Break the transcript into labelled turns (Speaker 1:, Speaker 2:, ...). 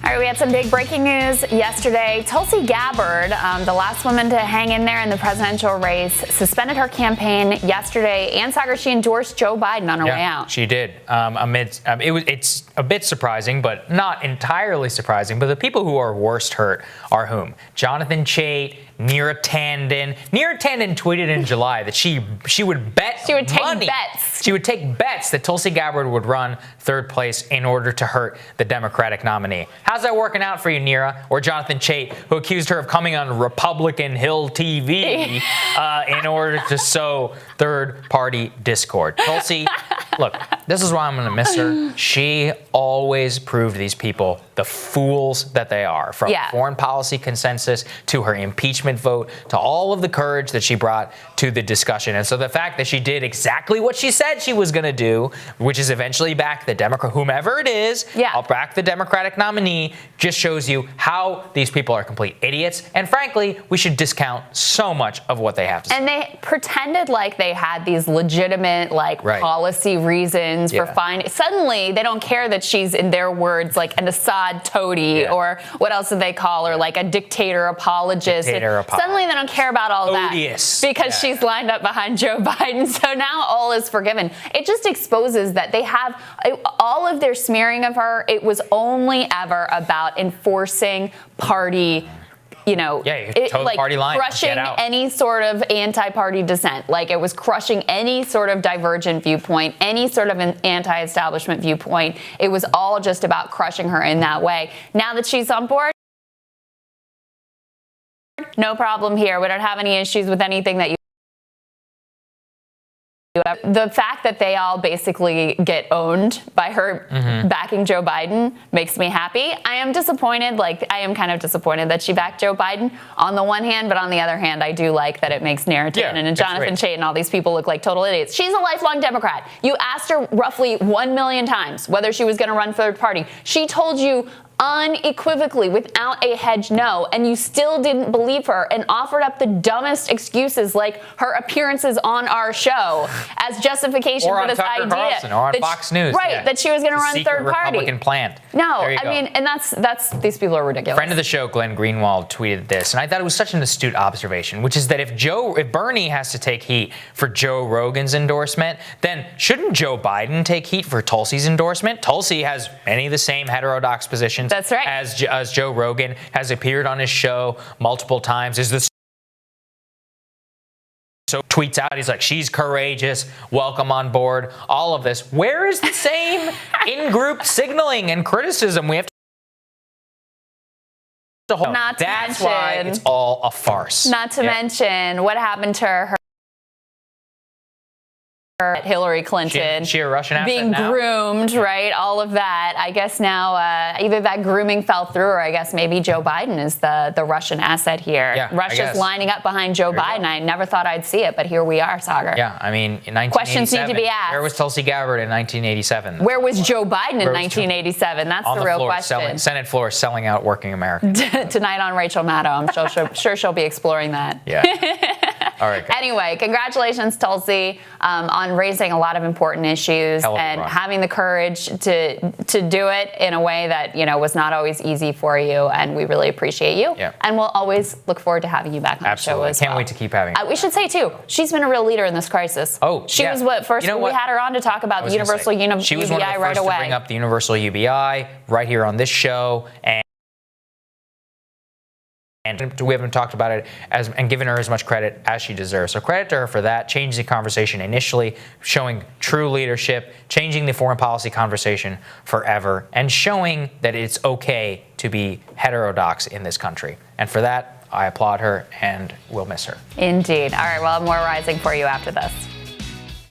Speaker 1: All right, we had some big breaking news yesterday. Tulsi Gabbard, the last woman to hang in there in the presidential race, suspended her campaign yesterday. And Saagar, she endorsed Joe Biden on her way out.
Speaker 2: She did. It's a bit surprising, but not entirely surprising. But the people who are worst hurt are whom? Jonathan Chait, Neera Tanden. Neera Tanden tweeted in July that she would bet
Speaker 1: She would take
Speaker 2: money.
Speaker 1: bets.
Speaker 2: She would take bets that Tulsi Gabbard would run third place in order to hurt the Democratic nominee. How's that working out for you, Neera? Or Jonathan Chait, who accused her of coming on Republican Hill TV in order to sow third-party discord. Tulsi, look, this is why I'm going to miss her. She always proved these people the fools that they are, from foreign policy consensus to her impeachment vote to all of the courage that she brought to the discussion. And so the fact that she did exactly what she said she was going to do, which is eventually back the Democrat, whomever it is, I'll back the Democratic nominee, just shows you how these people are complete idiots. And frankly, we should discount so much of what they have to say.
Speaker 1: And they pretended like they had these legitimate, policy reasons for finding. Suddenly, they don't care that she's, in their words, like an Assad toady, or what else did they call her, like a dictator apologist. Suddenly, they don't care about all that because she's lined up behind Joe Biden. So now all is forgiven. It just exposes that they have all of their smearing of her. It was only ever about enforcing party.
Speaker 2: Party line,
Speaker 1: crushing any sort of anti-party dissent. Like, it was crushing any sort of divergent viewpoint, any sort of an anti-establishment viewpoint. It was all just about crushing her in that way. Now that she's on board, no problem here. We don't have any issues with anything that you. The fact that they all basically get owned by her backing Joe Biden makes me happy. I am disappointed. I am kind of disappointed that she backed Joe Biden on the one hand, but on the other hand, I do like that it makes Neera Tanden and Jonathan Chait and all these people look like total idiots. She's a lifelong Democrat. You asked her roughly 1 million times whether she was going to run third party. She told you unequivocally, without a hedge, no, and you still didn't believe her and offered up the dumbest excuses, like her appearances on our show, as justification for this
Speaker 2: Tucker
Speaker 1: idea
Speaker 2: Carlson, or on Fox News,
Speaker 1: that she was going to run third party.
Speaker 2: Republican plant.
Speaker 1: No, I mean, and that's these people are ridiculous.
Speaker 2: Friend of the show, Glenn Greenwald, tweeted this, and I thought it was such an astute observation, which is that if Bernie has to take heat for Joe Rogan's endorsement, then shouldn't Joe Biden take heat for Tulsi's endorsement? Tulsi has many of the same heterodox positions.
Speaker 1: That's right.
Speaker 2: As Joe Rogan, has appeared on his show multiple times. So tweets out, he's like, she's courageous, welcome on board, all of this. Where is the same in-group signaling and criticism we have to hold? That's why it's all a farce.
Speaker 1: Not to mention what happened to her. Hillary Clinton,
Speaker 2: she a Russian asset
Speaker 1: being
Speaker 2: now?
Speaker 1: Groomed, right? All of that. I guess now either that grooming fell through, or I guess maybe Joe Biden is the Russian asset here.
Speaker 2: Yeah,
Speaker 1: Russia's lining up behind Joe Biden. I never thought I'd see it, but here we are, Saagar.
Speaker 2: Yeah, I mean, in 1987,
Speaker 1: questions need to be asked.
Speaker 2: Where was Tulsi Gabbard in 1987?
Speaker 1: Where was Joe Biden in 1987? That's the real question.
Speaker 2: Senate floor, selling out working Americans.
Speaker 1: Tonight on Rachel Maddow, I'm sure she'll be exploring that.
Speaker 2: Yeah. All right.
Speaker 1: Anyway, congratulations, Tulsi, on raising a lot of important issues and having the courage to do it in a way that, was not always easy for you. And we really appreciate you. Yeah. And we'll always look forward to having you back on the show as well.
Speaker 2: Can't wait to keep having you.
Speaker 1: We should say, too, she's been a real leader in this crisis. She was first we had her on to talk about the universal UBI
Speaker 2: She was one of the first to bring up the universal UBI right here on this show. And we haven't talked about it and given her as much credit as she deserves. So credit to her for that, changing the conversation initially, showing true leadership, changing the foreign policy conversation forever, and showing that it's okay to be heterodox in this country. And for that, I applaud her and will miss her.
Speaker 1: Indeed. All right, well, more rising for you after this.